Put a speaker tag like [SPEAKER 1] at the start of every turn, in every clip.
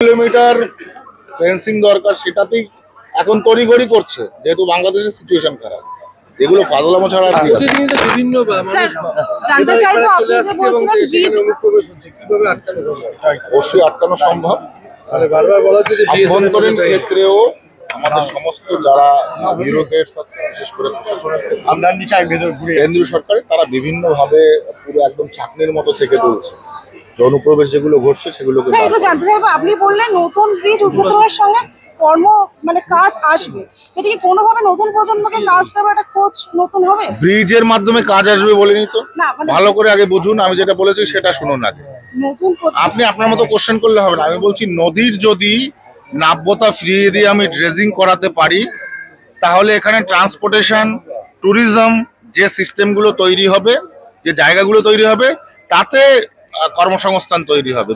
[SPEAKER 1] Kilometre fencing দরকার, সেটাতেই এখন তড়িঘড়ি করছে, যেহেতু বাংলাদেশের সিচুয়েশন খারাপ। এগুলো ফাজলামো ছাড়া আর কি আছে?
[SPEAKER 2] বিভিন্ন
[SPEAKER 3] জানতে চাইবো, আপনি যে বলছিলেন ব্রিজ
[SPEAKER 2] অনুপ্রবেশ হচ্ছে, কিভাবে আটকানো সম্ভব?
[SPEAKER 1] অবশ্যই আটকানো সম্ভব।
[SPEAKER 2] মানে বারবার বলা হচ্ছে যে
[SPEAKER 1] আভ্যন্তরীণ ক্ষেত্রেও আমাদের সমস্ত যারা ব্যুরোক্রেটস আছে, বিশেষ করে প্রশাসনের কেন্দ্রীয় সরকারে, তারা বিভিন্নভাবে পুরো একদম চাকরির মতো থেকে তুলছে। অনুপ্রবেশ যেগুলো ঘটছে সেগুলোকে
[SPEAKER 3] স্যার একটু জানতে চাইবো, আপনি বললেন নতুন ব্রিজ উদ্বোধনের সঙ্গে কাজ আসবে, এটা কি কোনোভাবে নতুন প্রজন্মকে কাজ দেবে, একটা কোচ নতুন হবে?
[SPEAKER 1] ব্রিজের মাধ্যমে কাজ আসবে বলিনি তো।
[SPEAKER 3] না,
[SPEAKER 1] ভালো করে আগে বুঝুন, আমি যেটা বলেছি সেটা শুনুন আগে।
[SPEAKER 3] নতুন
[SPEAKER 1] আপনি আপনার মতো কোশ্চেন করলে হবে না। আমি বলছি নদীর যদি নাব্যতা ফিরিয়ে দিয়ে আমি ড্রেজিং করাতে পারি, তাহলে এখানে ট্রান্সপোর্টেশন, ট্যুরিজম যে সিস্টেমগুলো তৈরি হবে, যে জায়গাগুলো তৈরি হবে, তাতে কর্মসংস্থান তৈরি হবে।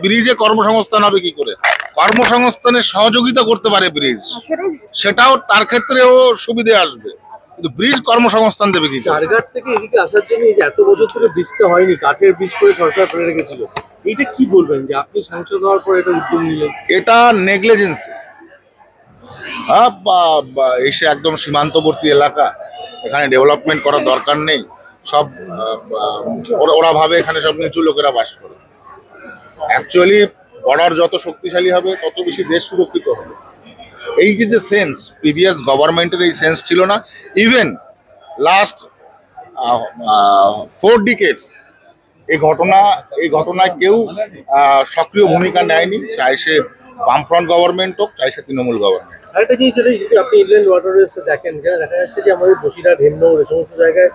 [SPEAKER 1] ব্রিজে কর্মসংস্থান হবে কি করে? কর্মসংস্থানের সহযোগিতা করতে পারে ব্রিজ, সেটাও তার ক্ষেত্রেও সুবিধে আসবে, কিন্তু ব্রিজ কর্মসংস্থান দেবে কি?
[SPEAKER 2] চারঘাট থেকে এদিকে আসার জন্য এই যে এত বছর ধরে ব্রিজটা হয়নি, কাঠের ব্রিজ করে সরকার ফেলে রেখেছিল, এইটা কি বলবেন যে আপনি সাংসদ হওয়ার পর এটা উদ্যোগ নিলেন?
[SPEAKER 1] এটা নেগলিজেন্সি। এসে একদম সীমান্তবর্তী এলাকা, এখানে ডেভেলপমেন্ট করার দরকার নেই, সব ওরা ভাবে এখানে সব নিচু লোকেরা বাস করে। অ্যাকচুয়ালি বর্ডার যত শক্তিশালী হবে তত বেশি দেশ সুরক্ষিত হবে। এই যে সেন্স প্রিভিয়াস গভর্নমেন্টের, এই সেন্স ছিল না। ইভেন লাস্ট 4 ডিকেডস এই ঘটনায় কেউ সক্রিয় ভূমিকা নেয়নি, চাই সে বামফ্রন্ট গভর্নমেন্ট হোক, চাই সে তৃণমূল গভর্নমেন্ট।
[SPEAKER 2] আরেকটা জিনিস, সেটা যদি আপনি ইনল্যান্ড ওয়াটারওয়েজটা দেখেন, যেখানে দেখা যাচ্ছে যে আমাদের বসিরহাট, হেমনগর, এই সমস্ত জায়গায়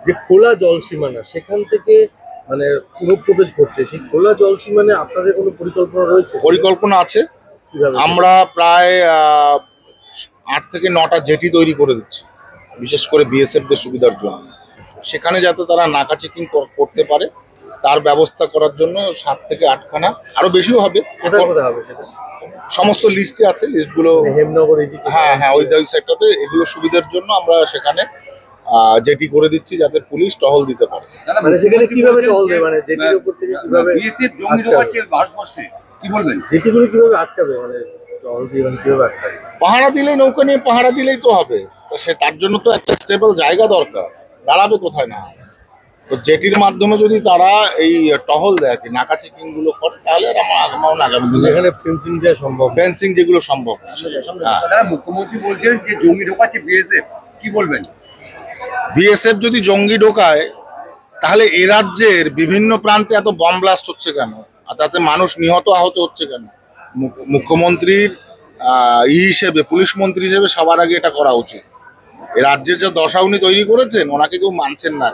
[SPEAKER 2] যে খোলা জল সীমানা, সেখান থেকে মানে অনুপ্রবেশ ঘটছে। সেই খোলা জল সীমানে আপনাদের কোনো পরিকল্পনা রয়েছে?
[SPEAKER 1] পরিকল্পনা আছে। আমরা প্রায় 8 থেকে 9টা জেটি তৈরি করে দিচ্ছি, বিশেষ করে বিএসএফদের সুবিধার জন্য। সেখানে যাতে তারা নাকা চেকিং করতে পারে, তার ব্যবস্থা করার জন্য 7 থেকে 8খানা, আরো বেশিও হবে। সমস্ত লিস্টে আছে, লিস্টগুলো
[SPEAKER 2] হেমনগর,
[SPEAKER 1] হ্যাঁ ওই সাইডটাতে, এগুলো সুবিধার জন্য আমরা সেখানে জেটি করে দিচ্ছি, যাতে পুলিশ টহল দিতে পারে।
[SPEAKER 2] মানে সেখানে কিভাবে টহল দেবে, মানে জেটির উপর থেকে কিভাবে
[SPEAKER 4] বিএসএফ জঙ্গি ঢোকাচ্ছে ভারতবর্ষে, কি বলবেন?
[SPEAKER 2] জেটিগুলো কিভাবে আটকাবে, মানে টহল দিয়ে কিভাবে আটকাবে?
[SPEAKER 1] পাহারা দিলেই, নৌকা নিয়ে পাহারা দিলেই তো হবে। তো তার জন্য তো একটা স্টেবল জায়গা দরকার, দাঁড়াবে কোথায় না। তো জেটির মাধ্যমে যদি তারা এই টহল দেয় আর কি, নাকা চেকিং গুলো করে, তাহলে আমার আগামী দিনে
[SPEAKER 2] এখানে ফেন্সিং দেওয়া সম্ভব,
[SPEAKER 1] ফেন্সিং যেগুলো সম্ভব।
[SPEAKER 4] তারা মুখ্যমন্ত্রী বলছেন যে জঙ্গি ঢোকাচ্ছে বিএসএফ, কি বলবেন?
[SPEAKER 1] বিএসএফ যদি জঙ্গি ঢোকায়, তাহলে এ রাজ্যের বিভিন্ন প্রান্তে এত বম ব্লাস্ট হচ্ছে কেন, আর তাতে মানুষ নিহত আহত হচ্ছে কেন? মুখ্যমন্ত্রীর হিসেবে, পুলিশ মন্ত্রী হিসেবে সবার আগে এটা করা উচিত। এ রাজ্যের যা দশা উনি তৈরি করেছেন, ওনাকে কেউ মানছেন না।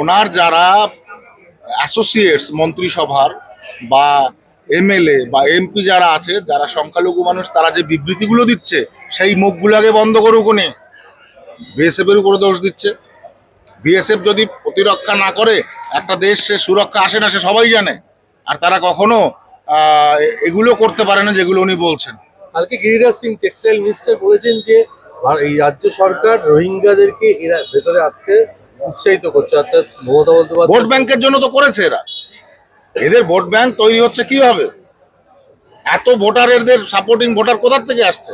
[SPEAKER 1] ওনার যারা অ্যাসোসিয়েটস, মন্ত্রিসভার বা এমএলএ বা এমপি যারা আছে, যারা সংখ্যালঘু মানুষ, তারা যে বিবৃতিগুলো দিচ্ছে, সেই মুখগুলো আগে বন্ধ করুক। উনি বিএসএফ এর উপরে দোষ দিচ্ছে। বিএসএফ যদি প্রতিরক্ষা না করে, একটা দেশ সে সুরক্ষা আসে না, সে সবাই জানে। আর তারা কখনো এগুলো করতে পারে না যেগুলো উনি বলছেন।
[SPEAKER 2] কালকে গিরিরাজ সিং, টেক্সটাইল মিনিস্টার, বলেছেন যে এই রাজ্য সরকার রোহিঙ্গাদেরকে এরা ভেতরে আসতে উৎসাহিত করছে, অর্থাৎ মমতা বন্দ্যোপাধ্যায়
[SPEAKER 1] ভোট ব্যাংকের জন্য তো করেছে এরা। এদের ভোট ব্যাংক তৈরি হচ্ছে কিভাবে? এত ভোটার, এদের সাপোর্টিং ভোটার কোথা থেকে আসছে?